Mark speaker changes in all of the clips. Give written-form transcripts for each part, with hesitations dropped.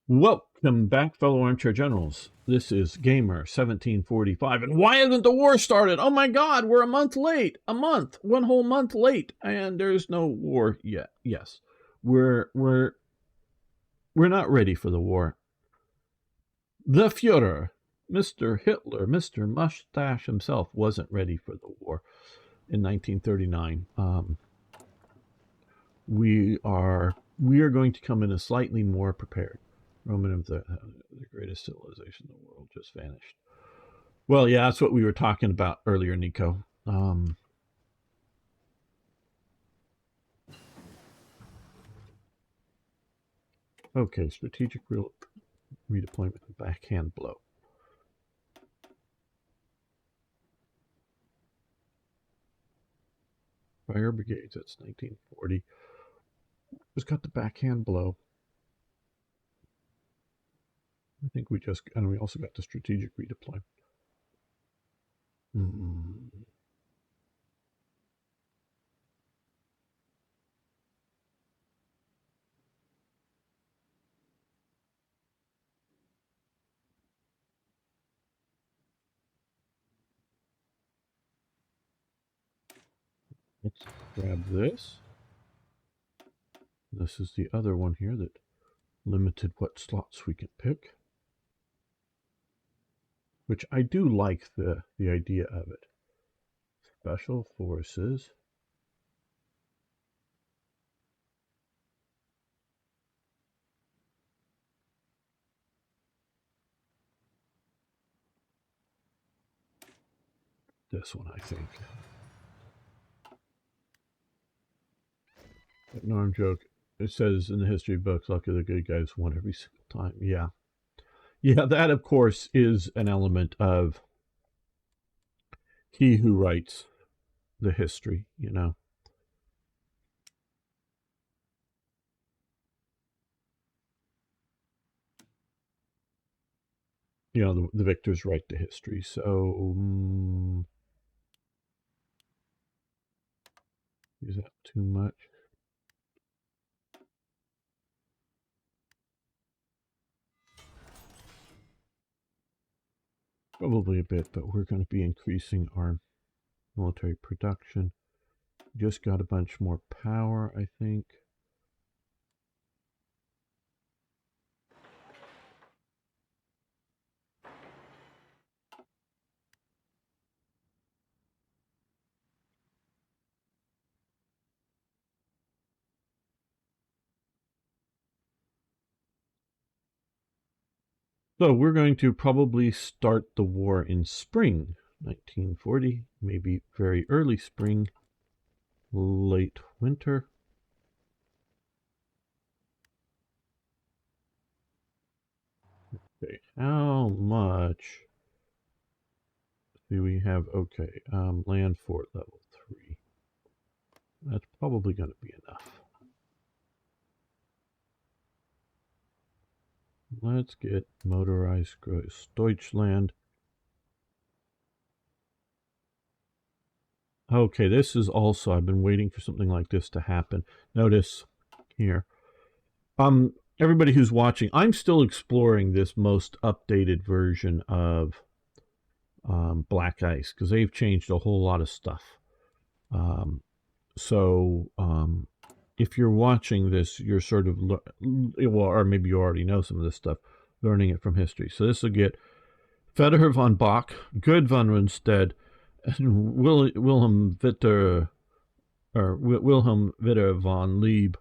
Speaker 1: Welcome back, fellow armchair generals. This is Gamer 1745. And why hasn't the war started? Oh my god, we're a month late. A month. One whole month late. And there's no war yet. Yes. We're not ready for the war. The Führer, Mr. Hitler, Mr. Mustache himself wasn't ready for the war in 1939. We are going to come in a slightly more prepared. Roman of the greatest civilization in the world just vanished. Well, yeah, that's what we were talking about earlier, Nico. Okay, strategic redeployment and backhand blow. Fire brigades, that's 1940. Just got the backhand blow. I think we also got the strategic redeployment. Let's grab this. This is the other one here that limited what slots we can pick, which I do like the idea of it. Special forces. This one, I think. No, I'm joking. It says in the history books, lucky the good guys won every single time. Yeah. Yeah, that, of course, is an element of he who writes the history, you know. You know, the victors write the history. So, is that too much? Probably a bit, but we're going to be increasing our military production. Just got a bunch more power, I think. So we're going to probably start the war in spring 1940, maybe very early spring, late winter. Okay, how much do we have? Okay, land fort level 3. That's probably going to be enough. Let's get motorized Gross Deutschland. Okay, this is also, I've been waiting for something like this to happen. Notice here. Everybody who's watching, I'm still exploring this most updated version of Black Ice because they've changed a whole lot of stuff. So if you're watching this, you're sort of, well, or maybe you already know some of this stuff, learning it from history. So this will get Federer von Bock, Good von Rundstedt, and Wilhelm Witter von Lieb.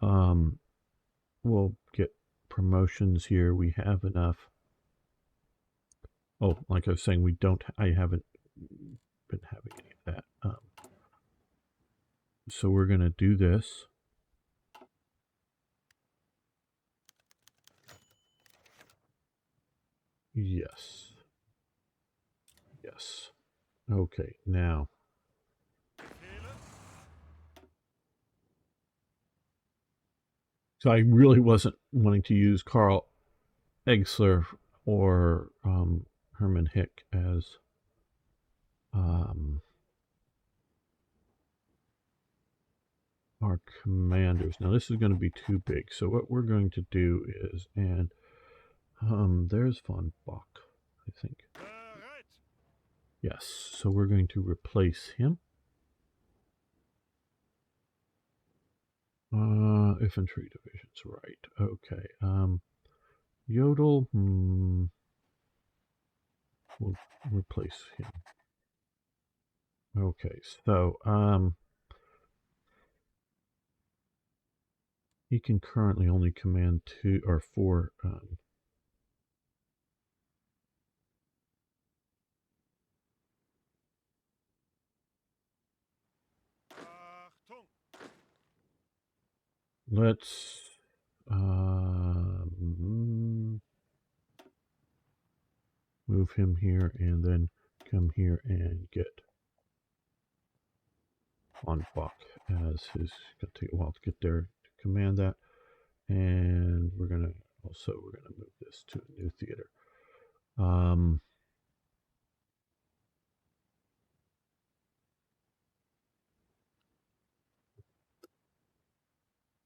Speaker 1: We'll get promotions here. We have enough. Oh, like I was saying, I haven't been having any of that. So we're going to do this. Yes. Yes. Okay, now. So I really wasn't wanting to use Karl Egsler or Hermann Hick as our commanders. Now this is going to be too big, so what we're going to do is, and there's von Bock, I think. Yes, so we're going to replace him. Infantry divisions, right? Okay. Yodel, we'll replace him. Okay, so he can currently only command 2 or 4. Let's move him here and then come here and get von Bock as his. Gonna take a while to get there to command that, and we're gonna move this to a new theater.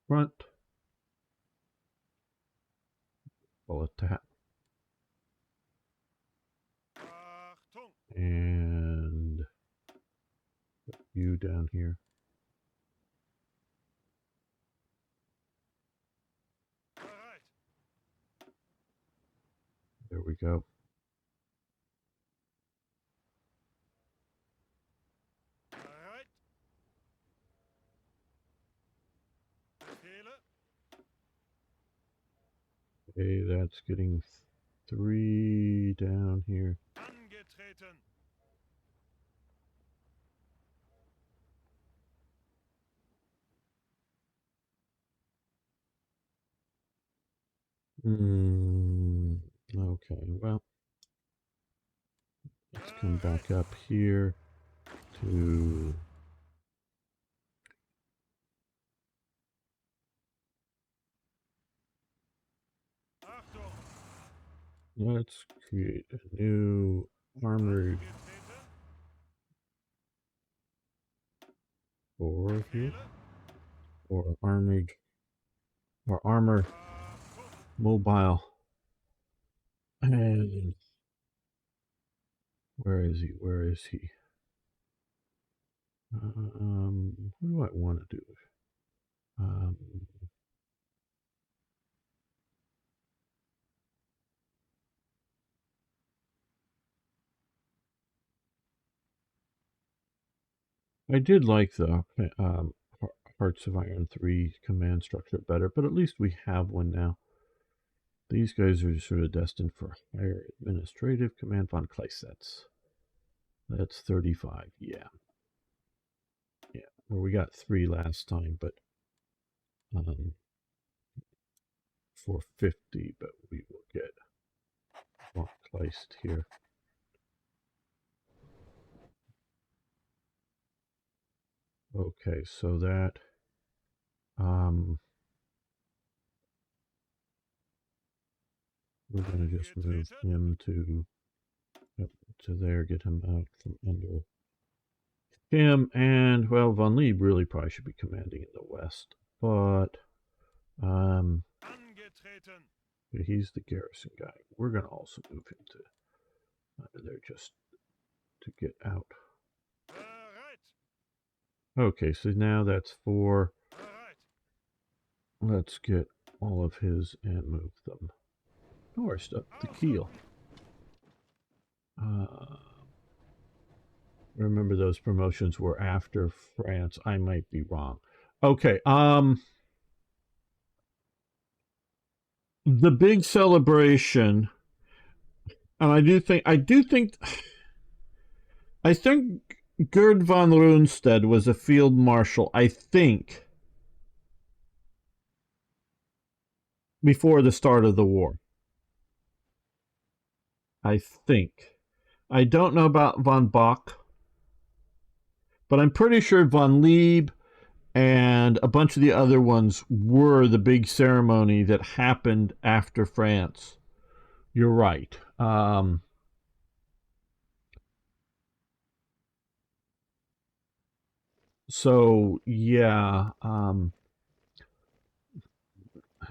Speaker 1: Front, bullet tap, and you down here. There we go. Okay, that's getting 3 down here. Okay, well, let's come back up here to let's create a new armored core here, or armor mobile. And where is he? Where is he? What do I want to do? I did like the Hearts of Iron 3 command structure better, but at least we have one now. These guys are sort of destined for higher administrative command. Von Kleist's. That's 35. Yeah. Yeah. Well, we got 3 last time, but 450, but we will get von Kleist here. Okay, so that we're going to just move him to there, get him out from under him, and well, von Lieb really probably should be commanding in the west, but he's the garrison guy. We're going to also move him to there just to get out. Okay, so now that's 4. Let's get all of his and move them north up the Kiel. Remember those promotions were after France. I might be wrong. Okay, the big celebration, and I think Gerd von Rundstedt was a field marshal, I think, before the start of the war. I think. I don't know about von Bock, but I'm pretty sure von Lieb and a bunch of the other ones were the big ceremony that happened after France. You're right. So yeah,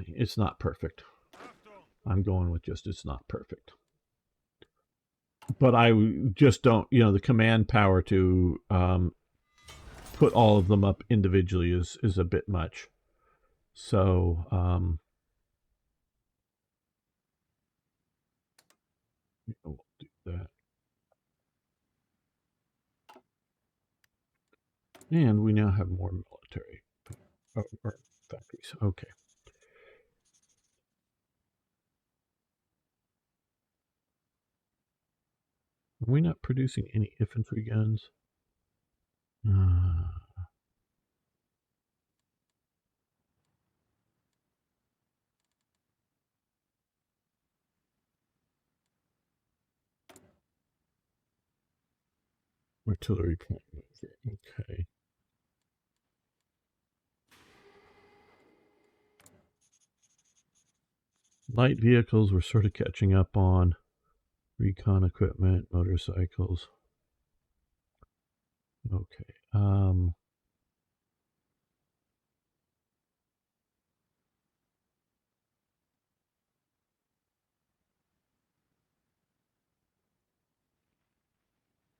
Speaker 1: it's not perfect. I'm going with just it's not perfect. But I just don't, the command power to put all of them up individually is a bit much. So we'll do that. And we now have more military or factories. Okay. Are we not producing any infantry guns? Artillery point mover. Okay. Light vehicles we're sort of catching up on. Recon equipment, motorcycles. Okay.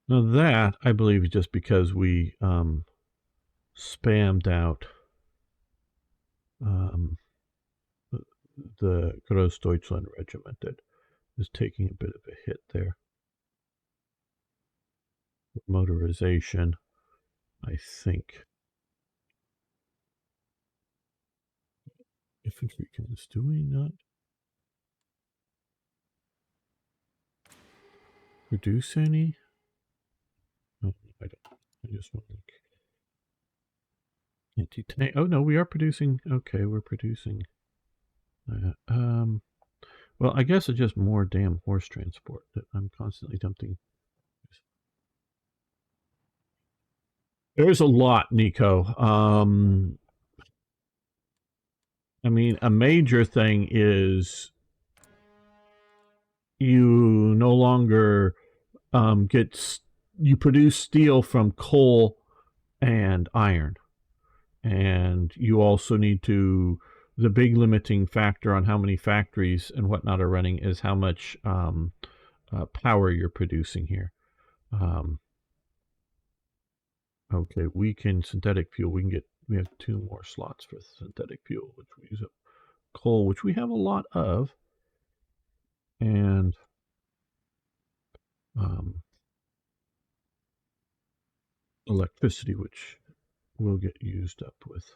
Speaker 1: Now that I believe is just because we spammed out um, the Großdeutschland regiment that is taking a bit of a hit there. Motorization, I think. Infantry guns, do we not produce any? No, I don't. I just want to look. Anti-tank. Oh no, we are producing. Okay, we're producing. Well, I guess it's just more damn horse transport that I'm constantly dumping. There's a lot, Nico. I mean, a major thing is you no longer you produce steel from coal and iron, and you also need to. The big limiting factor on how many factories and whatnot are running is how much power you're producing here. Um, okay, we can synthetic fuel. We have 2 more slots for synthetic fuel, which we use up coal, which we have a lot of, and um, electricity, which will get used up with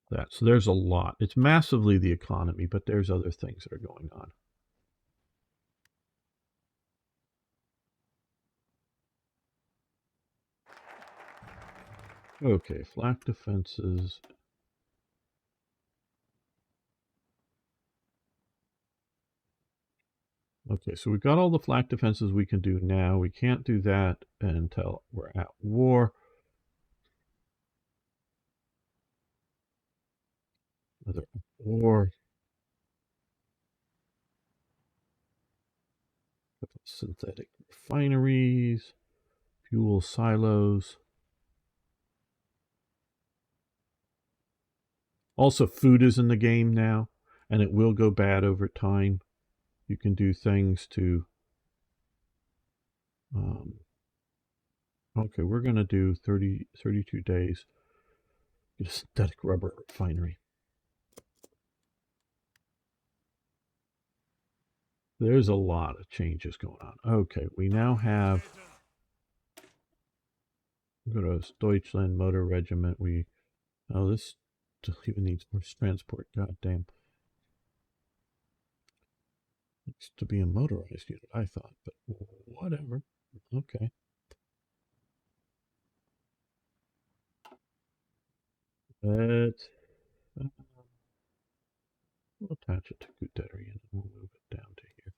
Speaker 1: that. So there's a lot. It's massively the economy, but there's other things that are going on. Okay, flak defenses. Okay, so we've got all the flak defenses we can do now. We can't do that until we're at war. Another war. Synthetic refineries, fuel silos. Also, food is in the game now, and it will go bad over time. You can do things to. Okay, we're going to do 32 days. Get a synthetic rubber refinery. There's a lot of changes going on. Okay, we now have. Go to Deutschland Motor Regiment. This even needs more transport. God damn. Looks to be a motorized unit, I thought, but whatever. Okay. Let's we'll attach it to Guderi and we'll move it down to here.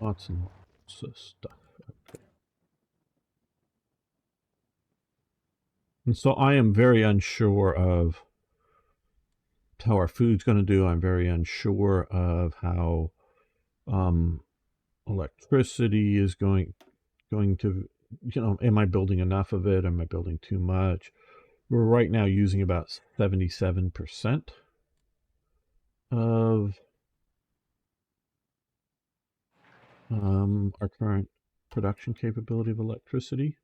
Speaker 1: Lots and lots of stuff. Okay. And so I am very unsure of how our food's going to do. I'm very unsure of how Electricity is going to, am I building enough of it? Am I building too much? We're right now using about 77% of our current production capability of electricity.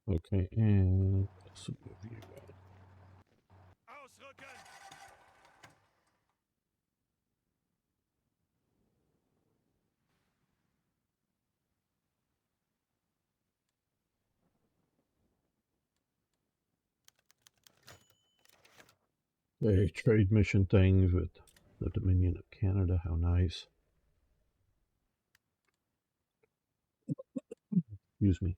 Speaker 1: Okay, and let's move you guys. Hey, trade mission things with the Dominion of Canada. How nice. Excuse me.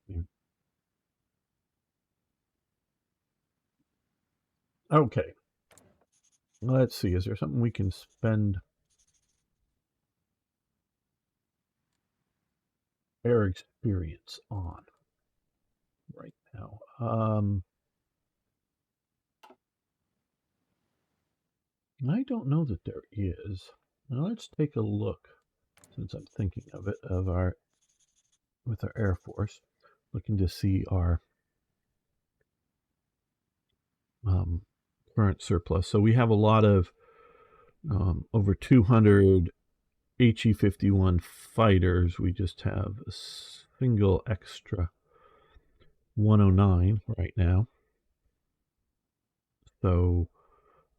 Speaker 1: Okay. Let's see. Is there something we can spend air experience on right now? I don't know that there is. Now let's take a look, since I'm thinking of it, with our Air Force, looking to see our current surplus. So we have a lot of over 200 HE-51 fighters. We just have a single extra 109 right now. So,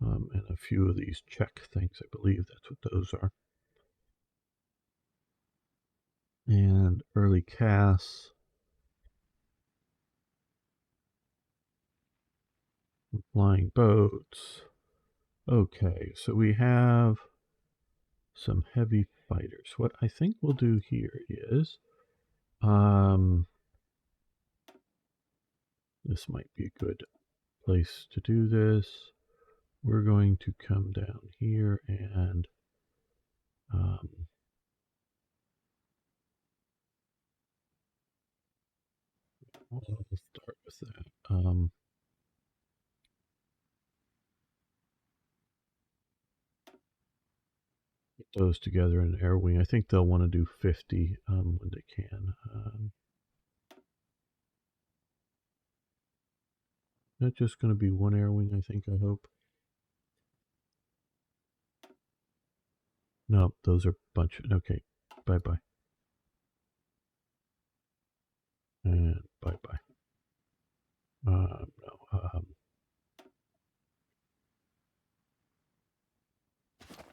Speaker 1: and a few of these check things, I believe that's what those are. And early CAS. Flying boats. Okay, so we have some heavy fighters. What I think we'll do here is, this might be a good place to do this. We're going to come down here and we'll start with that. Put those together in air wing. I think they'll want to do 50 when they can. Not just going to be one air wing, I think, I hope. No, those are a bunch. Okay, bye-bye. And bye-bye. No.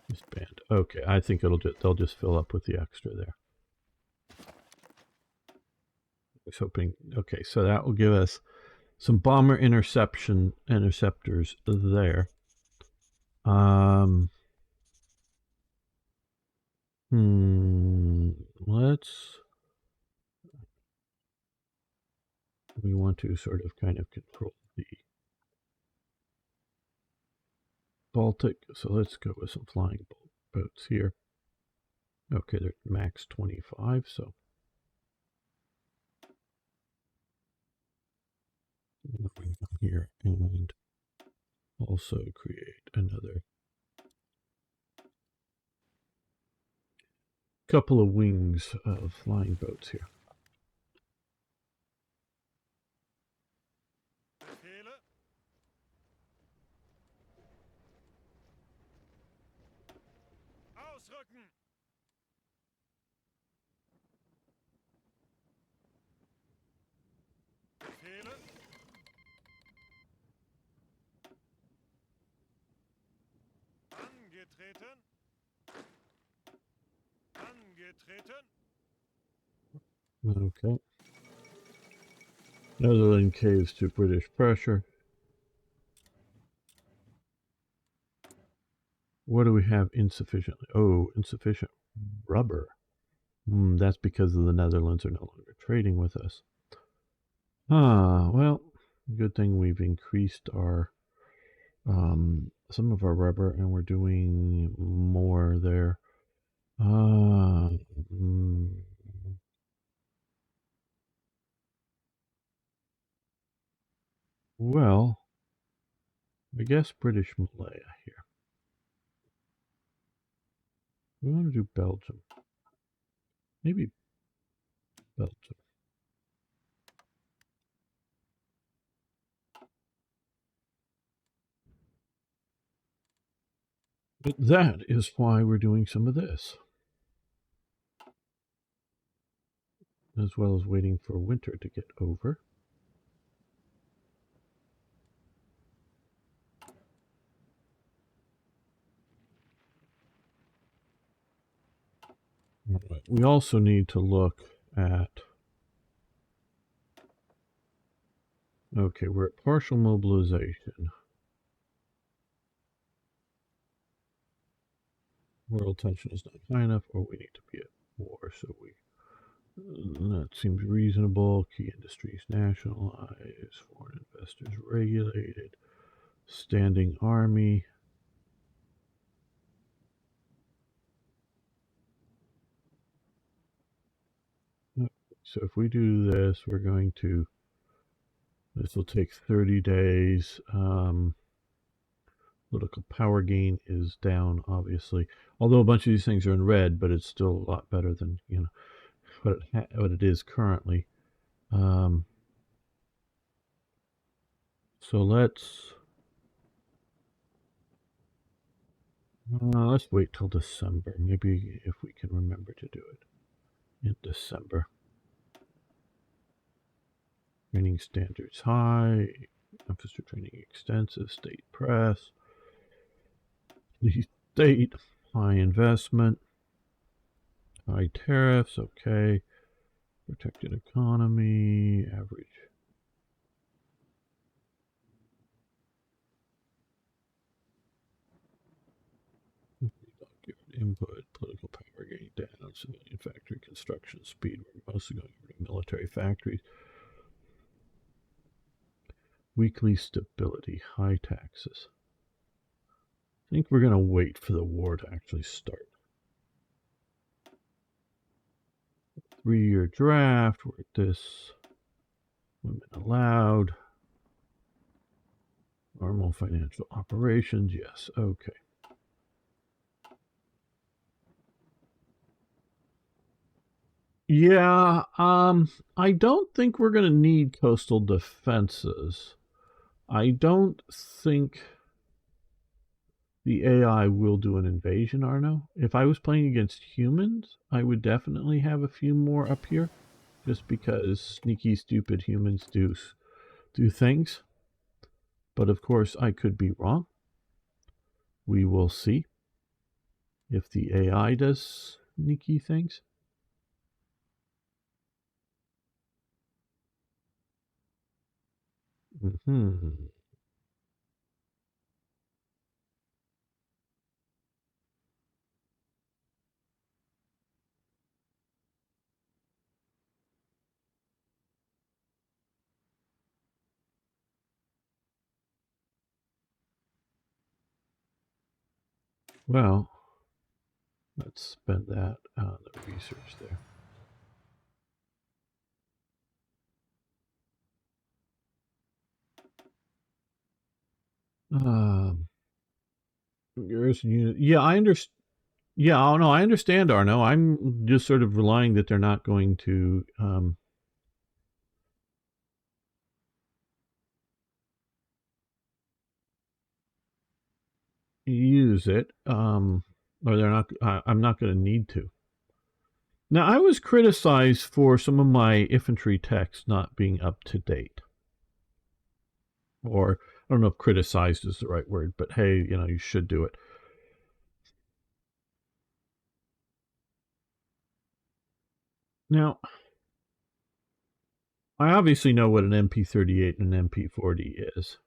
Speaker 1: This band. Okay, I think they'll just fill up with the extra there. I was hoping. Okay, so that will give us some bomber interceptors there. Let's. We want to sort of kind of control the Baltic, so let's go with some flying boats here. Okay, they're max 25, so bring them here and also create another couple of wings of flying boats here. Okay. Netherlands caves to British pressure. What do we have insufficiently? Oh, insufficient rubber. That's because the Netherlands are no longer trading with us. Well, good thing we've increased our some of our rubber, and we're doing more there. Well, I guess British Malaya here. We want to do Belgium. Maybe Belgium. But that is why we're doing some of this. As well as waiting for winter to get over. Right. We also need to look at... Okay, we're at partial mobilization. World tension is not high enough, or we need to be at war, so we... that seems reasonable. Key industries nationalized, foreign investors regulated, standing army. So if we do this, we're going to... This will take 30 days. Political power gain is down, obviously. Although a bunch of these things are in red, but it's still a lot better than, you know, what it is currently. So let's wait till December. Maybe if we can remember to do it in December. Training standards high, emphasis training extensive, state press, state, high investment, high tariffs, okay, protected economy, average. Input, political power gain down, civilian factory construction speed. We're mostly going over to military factories. Weekly stability, high taxes. I think we're going to wait for the war to actually start. 3-year draft, we're at this. Women allowed. Normal financial operations, yes, okay. Yeah, I don't think we're going to need coastal defenses. I don't think the AI will do an invasion, Arno. If I was playing against humans, I would definitely have a few more up here, just because sneaky, stupid humans do things. But of course, I could be wrong. We will see if the AI does sneaky things. Mm-hmm. Well, let's spend that on the research there. Yeah, I understand. Yeah, oh no, I understand, Arno. I'm just sort of relying that they're not going to use it, or they're not. I'm not going to need to. Now, I was criticized for some of my infantry text not being up to date, or I don't know if criticized is the right word, but hey, you know, you should do it. Now, I obviously know what an MP38 and an MP40 is.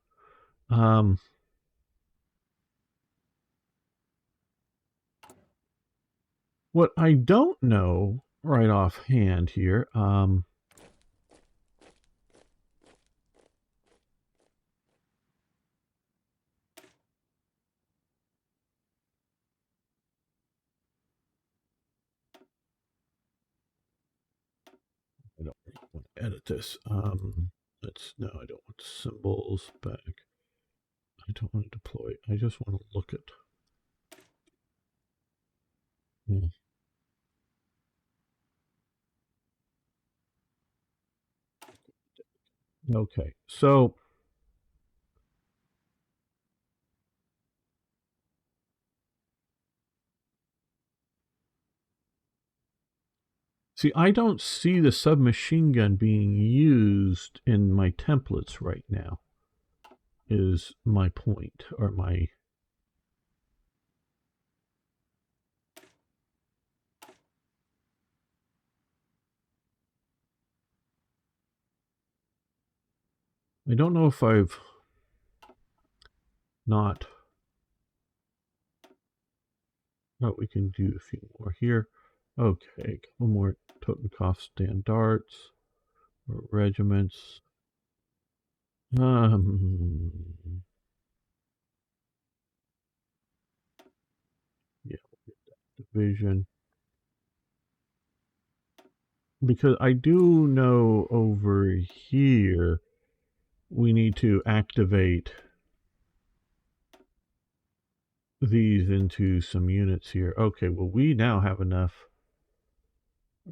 Speaker 1: What I don't know right offhand here, I don't really want to edit this. No, I don't want symbols back. I don't want to deploy. I just want to look at. Yeah. Okay, so see, I don't see the submachine gun being used in my templates right now, is my point, or my... I don't know if I've not... Oh, we can do a few more here. Okay, a couple more Totenkopf standards or regiments. Yeah, division. Because I do know over here we need to activate these into some units here. Okay, well, we now have enough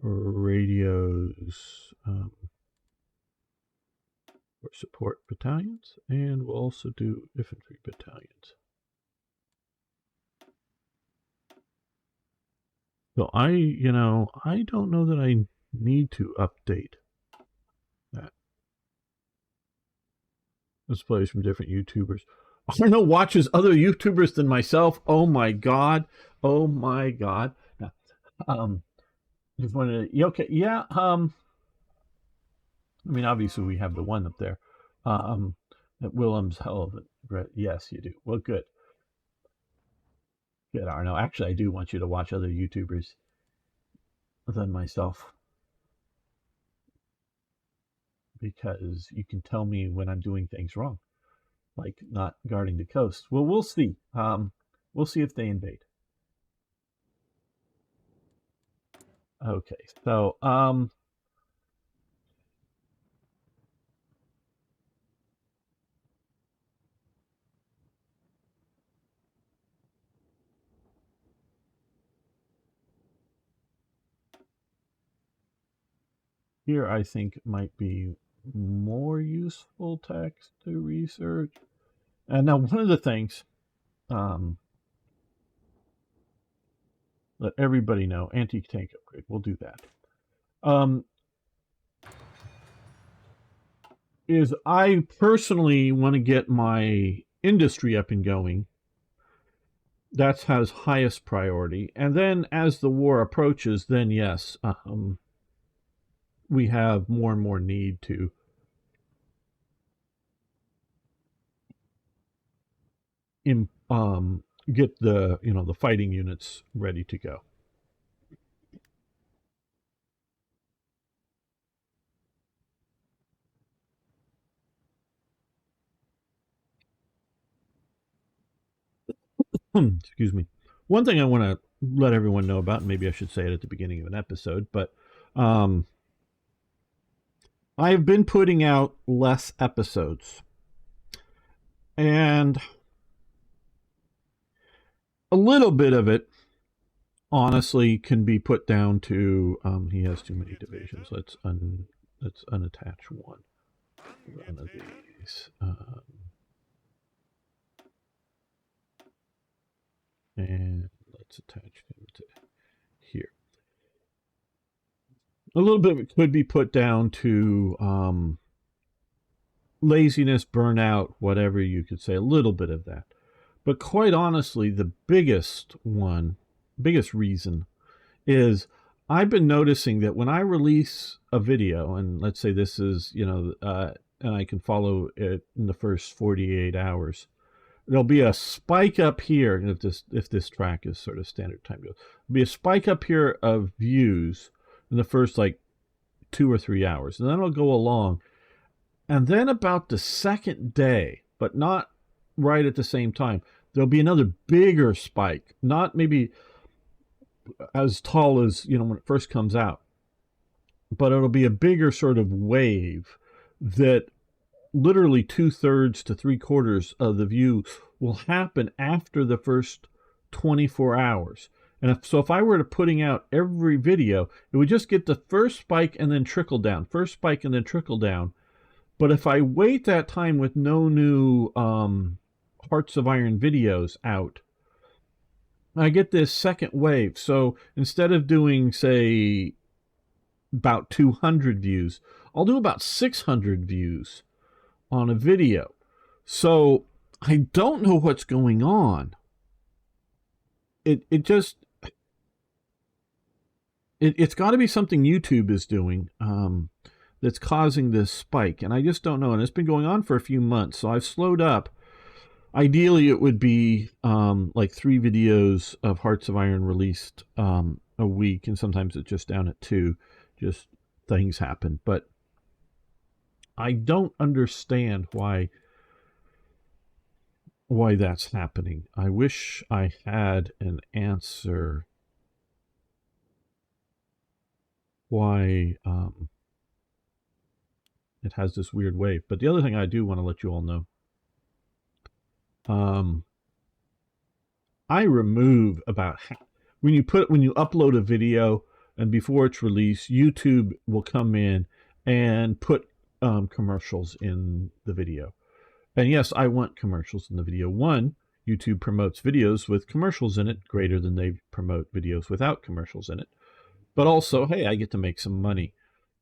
Speaker 1: radios for support battalions, and we'll also do infantry battalions. So I don't know that I need to update that. Displays from different YouTubers. Arno watches other YouTubers than myself. Oh my god. Oh my god. Just wanted to, okay, yeah. I mean, obviously we have the one up there. At Willem's Hell. Yes, you do. Well, good. Good, Arno. Actually, I do want you to watch other YouTubers than myself, because you can tell me when I'm doing things wrong, like not guarding the coast. Well, we'll see. We'll see if they invade. Okay, so here I think might be more useful text to research. And now one of the things, let everybody know, anti-tank upgrade. We'll do that. Is I personally want to get my industry up and going. That has highest priority. And then as the war approaches, then yes, we have more and more need to get the the fighting units ready to go. Excuse me. One thing I want to let everyone know about, and maybe I should say it at the beginning of an episode, but I've been putting out less episodes. And a little bit of it, honestly, can be put down to he has too many divisions. Let's unattach one of these. And let's attach him to here. A little bit of it could be put down to laziness, burnout, whatever you could say, a little bit of that. But quite honestly, the biggest reason is I've been noticing that when I release a video, and let's say this is, and I can follow it in the first 48 hours, there'll be a spike up here. And if this track is sort of standard time, there'll be a spike up here of views in the first like 2 or 3 hours, and then it'll go along. And then about the second day, but not right at the same time, there'll be another bigger spike, not maybe as tall as when it first comes out, but it'll be a bigger sort of wave that literally 2/3 to 3/4 of the view will happen after the first 24 hours. And if I were to putting out every video, it would just get the first spike and then trickle down, first spike and then trickle down. But if I wait that time with no new Hearts of Iron videos out, I get this second wave. So instead of doing, say, about 200 views, I'll do about 600 views on a video. So I don't know what's going on. It just it's got to be something YouTube is doing that's causing this spike, and I just don't know. And it's been going on for a few months, so I've slowed up. Ideally, it would be like 3 videos of Hearts of Iron released a week, and sometimes it's just down at 2. Just things happen, but I don't understand why that's happening. I wish I had an answer why it has this weird wave. But the other thing I do want to let you all know, I remove about when you upload a video and before it's released, YouTube will come in and put commercials in the video. And yes, I want commercials in the video. One, YouTube promotes videos with commercials in it greater than they promote videos without commercials in it. But also, hey, I get to make some money.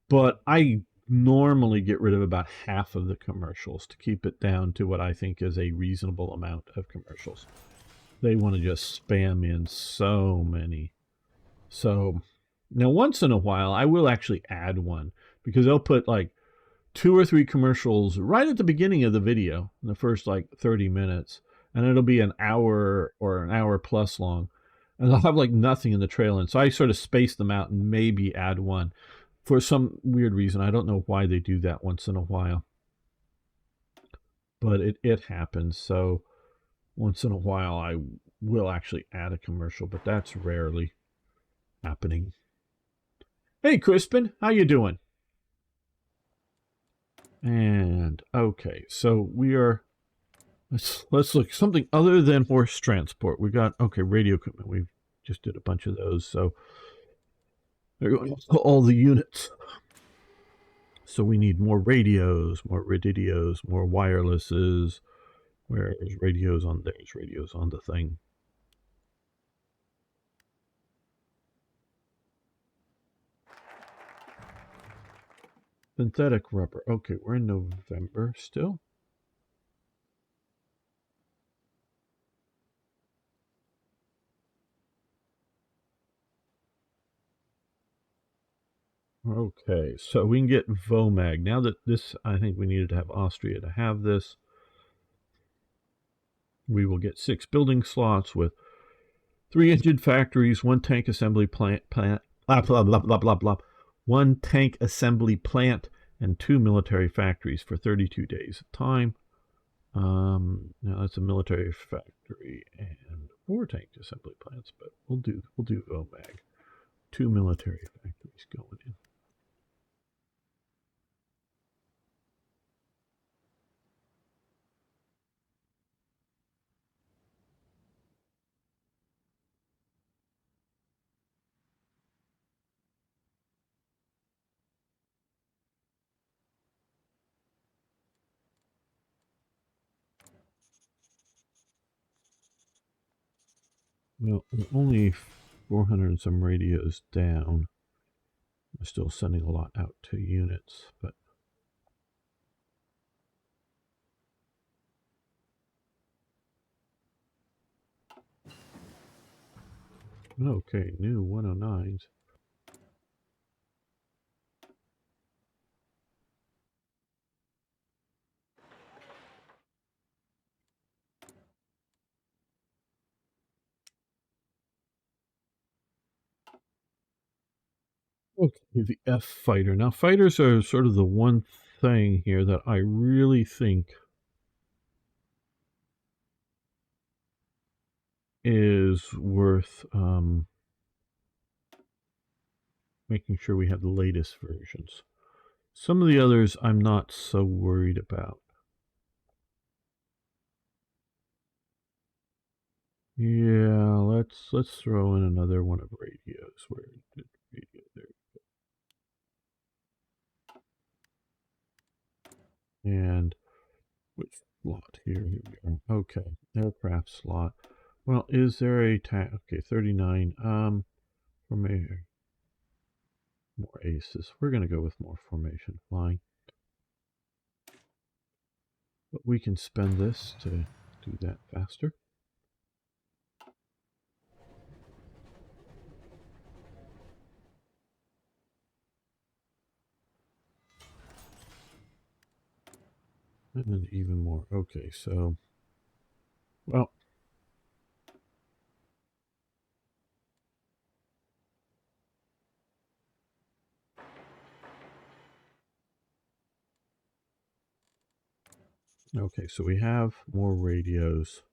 Speaker 1: But I normally get rid of about half of the commercials to keep it down to what I think is a reasonable amount of commercials. They want to just spam in so many. So now once in a while, I will actually add one because they'll put like 2 or 3 commercials right at the beginning of the video in the first like 30 minutes, and it'll be an hour or an hour plus long, and they'll have like nothing in the trail. And so I sort of space them out and maybe add one for some weird reason. I don't know why they do that once in a while, but it happens. So once in a while I will actually add a commercial, but that's rarely happening. Hey Crispin, how you doing? And okay, so we are let's look something other than horse transport. We got okay, radio equipment. We just did a bunch of those, so they're going to all the units. So we need more radios, more radios, more wirelesses. Where's radios on there's radios on the thing. Synthetic rubber. Okay, we're in November still. Okay, so we can get VOMAG. Now that this, I think we needed to have Austria to have this. We will get 6 building slots with 3 engine factories, 1 tank assembly plant, blah, blah, blah, blah, blah, blah. 1 tank assembly plant and 2 military factories for 32 days of time. Now that's a military factory and 4 tank assembly plants, but we'll do VOMAG. 2 military factories going in. Well, we're only 400 and some radios down. We're still sending a lot out to units, but okay, new 109s. Okay, the F fighter. Now, fighters are sort of the one thing here that I really think is worth making sure we have the latest versions. Some of the others I'm not so worried about. Yeah, let's throw in another one of radios. Where did radio there? And which slot here? Here we are. Okay, aircraft slot. Well, is there a okay, 39. For more aces. We're gonna go with more formation flying. But we can spend this to do that faster. And then even more. Okay, so, well, okay, so we have more radios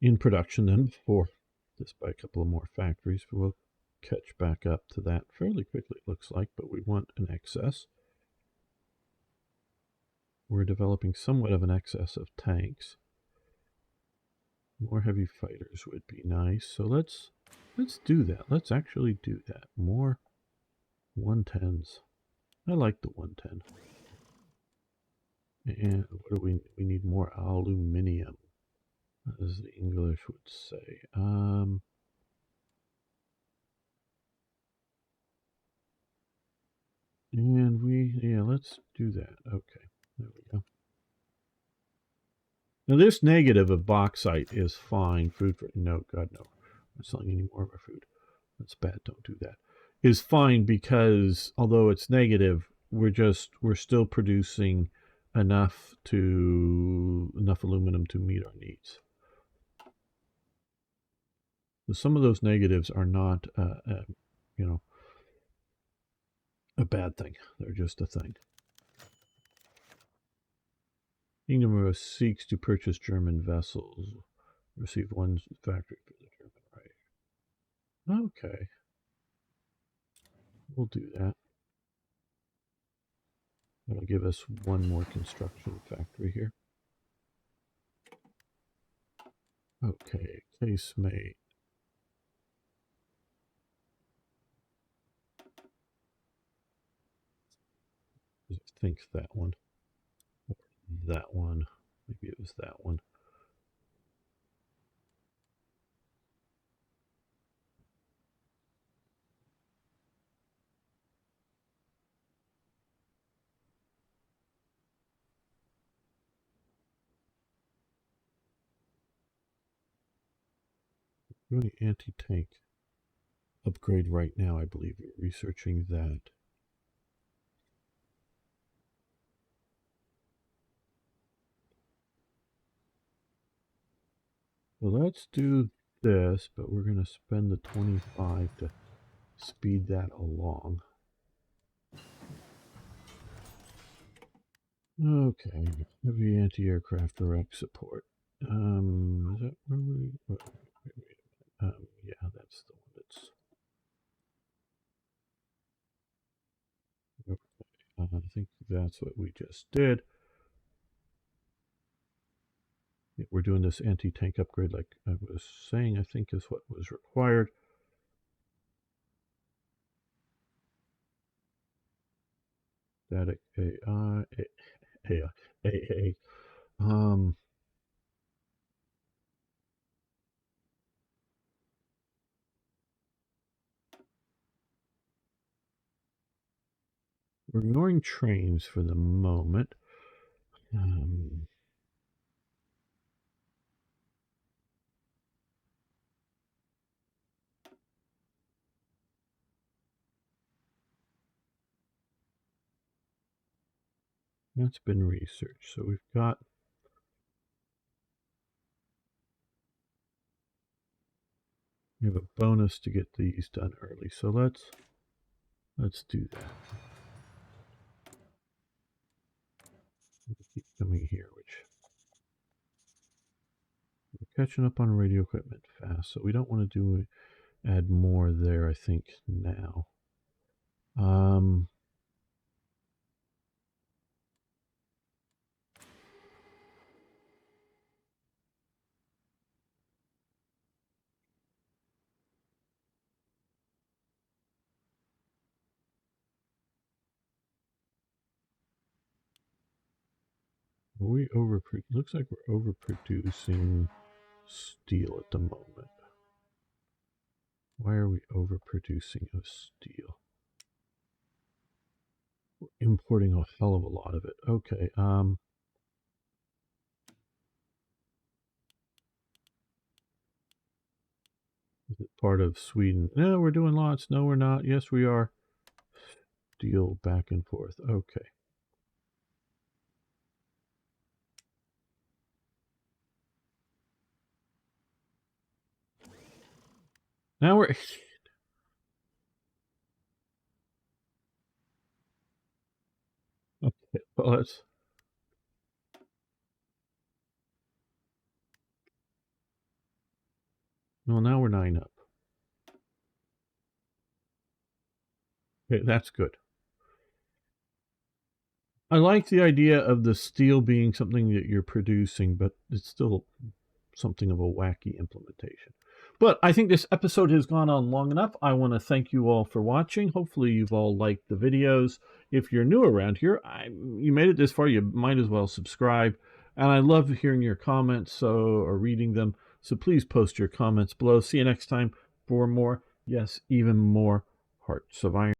Speaker 1: in production than before, just by a couple of more factories, but we'll catch back up to that fairly quickly, it looks like, but we want an excess. We're developing somewhat of an excess of tanks. More heavy fighters would be nice, so let's do that. Let's actually do that. More 110s. I like the 110. And what do we need more aluminium, as the English would say. And yeah, let's do that. Okay, there we go. Now this negative of bauxite is fine. Food for, no, God, no. I'm not selling any more of our food. That's bad, don't do that. Is fine because although it's negative, we're still producing enough aluminum to meet our needs. So some of those negatives are not, you know, a bad thing. They're just a thing. Kingdom of Rus seeks to purchase German vessels. Receive one factory for the German Reich. Okay. We'll do that. That'll give us one more construction factory here. Okay, casemate. I think that one. Or that one. Maybe it was that one. Doing anti-tank upgrade right now, I believe. We're researching that. So let's do this, but we're going to spend the 25 to speed that along. Okay, heavy anti-aircraft direct support. Is that where we? Yeah, that's the one that's. Okay, I think that's what we just did. Yeah, we're doing this anti-tank upgrade, like I was saying. I think is what was required. Static AI, AA. We're ignoring trains for the moment. That's been researched. So we've got we have a bonus to get these done early. So let's do that. Keep coming here, which we're catching up on radio equipment fast. So we don't want to add more there, I think, now. Looks like we're overproducing steel at the moment. Why are we overproducing of steel? We're importing a hell of a lot of it. Okay. Is it part of Sweden? No, we're doing lots. No, we're not. Yes, we are. Steel back and forth. Okay. Now we're... Okay, well, let's... Well, now we're 9 up. Okay, that's good. I like the idea of the steel being something that you're producing, but it's still something of a wacky implementation. But I think this episode has gone on long enough. I want to thank you all for watching. Hopefully you've all liked the videos. If you're new around here, you made it this far, you might as well subscribe. And I love hearing your comments or reading them. So please post your comments below. See you next time for more, yes, even more Hearts of Iron.